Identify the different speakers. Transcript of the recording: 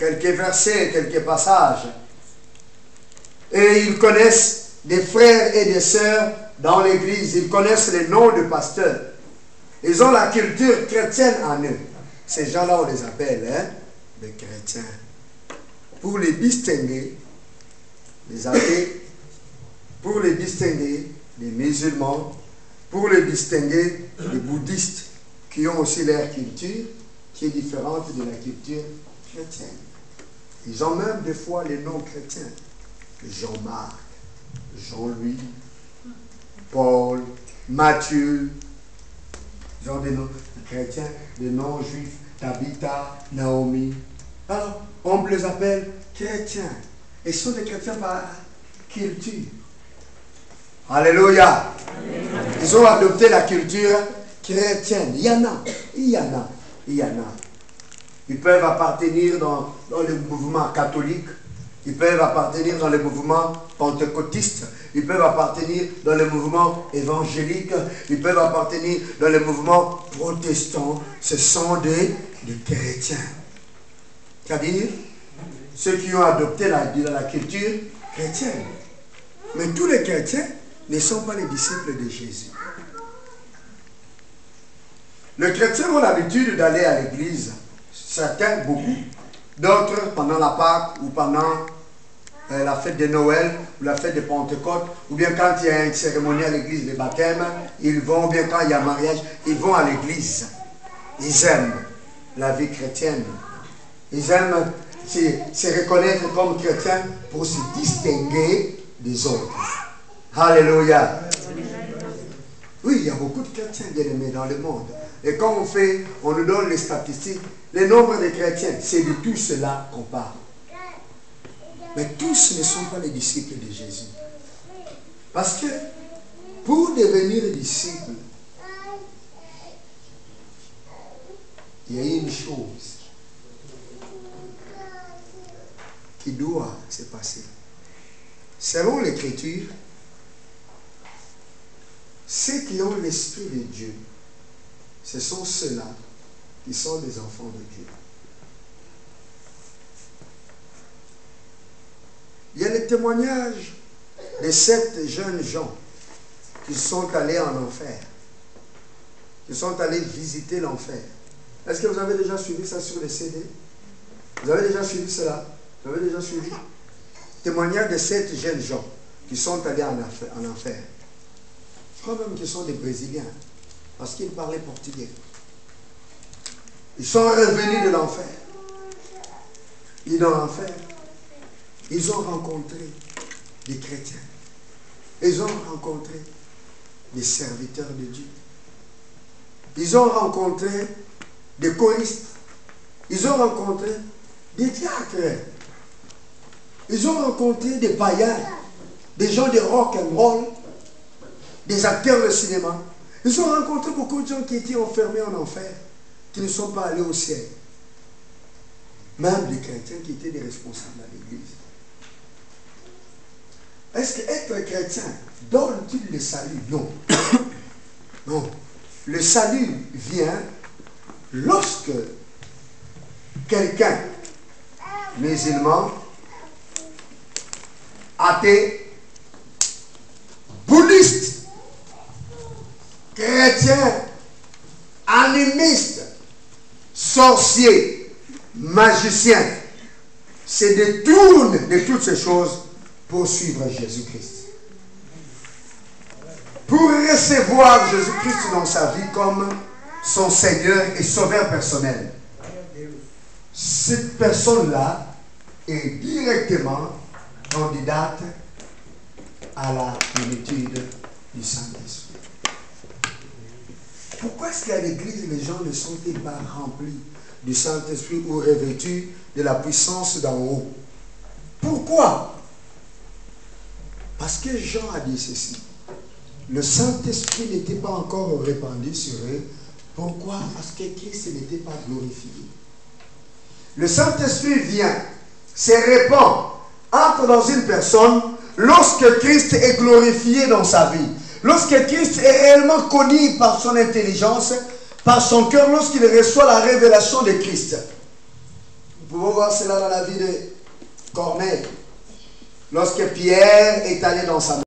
Speaker 1: quelques versets, quelques passages. Et ils connaissent des frères et des sœurs dans l'église. Ils connaissent les noms de pasteurs. Ils ont la culture chrétienne en eux. Ces gens-là, on les appelle des chrétiens. Pour les distinguer, les athées, pour les distinguer, les musulmans, pour les distinguer, les bouddhistes, qui ont aussi leur culture, qui est différente de la culture chrétienne. Ils ont même des fois les noms chrétiens. Jean-Marc, Jean-Louis, Paul, Matthieu. Ils ont des noms chrétiens, des noms juifs, Tabitha, Naomi. Alors, on les appelle chrétiens. Et ce sont des chrétiens par culture. Alléluia. Ils ont adopté la culture chrétienne. Il y en a. Ils peuvent appartenir dans le mouvement catholique. Ils peuvent appartenir dans le mouvement pentecôtiste. Ils peuvent appartenir dans le mouvement évangélique. Ils peuvent appartenir dans le mouvement protestant. Ce sont des chrétiens. C'est-à-dire ceux qui ont adopté la culture chrétienne. Mais tous les chrétiens ne sont pas les disciples de Jésus. Les chrétiens ont l'habitude d'aller à l'église. Certains, beaucoup. D'autres, pendant la Pâque ou pendant la fête de Noël ou la fête de Pentecôte, ou bien quand il y a une cérémonie à l'église de baptême, ils vont, ou bien quand il y a un mariage, ils vont à l'église. Ils aiment la vie chrétienne. Ils aiment se reconnaître comme chrétiens pour se distinguer des autres. Alléluia. Oui, il y a beaucoup de chrétiens bien-aimés dans le monde. Et quand on nous donne les statistiques, le nombre de chrétiens, c'est de tout cela qu'on parle. Mais tous ne sont pas les disciples de Jésus. Parce que pour devenir disciple, il y a une chose qui doit se passer. Selon l'Écriture, ceux qui ont l'Esprit de Dieu, ce sont ceux-là qui sont des enfants de Dieu. Il y a le témoignage de 7 jeunes gens qui sont allés en enfer, qui sont allés visiter l'enfer. Est-ce que vous avez déjà suivi ça sur les CD? Vous avez déjà suivi cela? Vous avez déjà suivi? Témoignage de 7 jeunes gens qui sont allés en enfer. Je crois même qu'ils sont des Brésiliens, parce qu'ils parlaient portugais. Ils sont revenus de l'enfer. Et dans l'enfer, ils ont rencontré des chrétiens. Ils ont rencontré des serviteurs de Dieu. Ils ont rencontré des choristes. Ils ont rencontré des diacres. Ils ont rencontré des païens, des gens de rock and roll, des acteurs de cinéma. Ils ont rencontré beaucoup de gens qui étaient enfermés en enfer, qui ne sont pas allés au ciel. Même des chrétiens qui étaient des responsables à l'église. Est-ce qu'être chrétien donne-t-il le salut? Non. Non. Le salut vient lorsque quelqu'un, musulman, athée, bouddhiste, chrétien, animiste, sorcier, magicien, se détourne de toutes ces choses pour suivre Jésus-Christ. Pour recevoir Jésus-Christ dans sa vie comme son Seigneur et Sauveur personnel. Cette personne-là est directement candidate à la plénitude du Saint-Esprit. Pourquoi est-ce qu'à l'église, les gens ne sont-ils pas remplis du Saint-Esprit ou revêtus de la puissance d'en haut? Pourquoi? Parce que Jean a dit ceci. Le Saint-Esprit n'était pas encore répandu sur eux. Pourquoi? Parce que Christ n'était pas glorifié. Le Saint-Esprit vient, se répand, entre dans une personne lorsque Christ est glorifié dans sa vie. Lorsque Christ est réellement connu par son intelligence, par son cœur, lorsqu'il reçoit la révélation de Christ. Nous pouvons voir cela dans la vie de Corneille. Lorsque Pierre est allé dans sa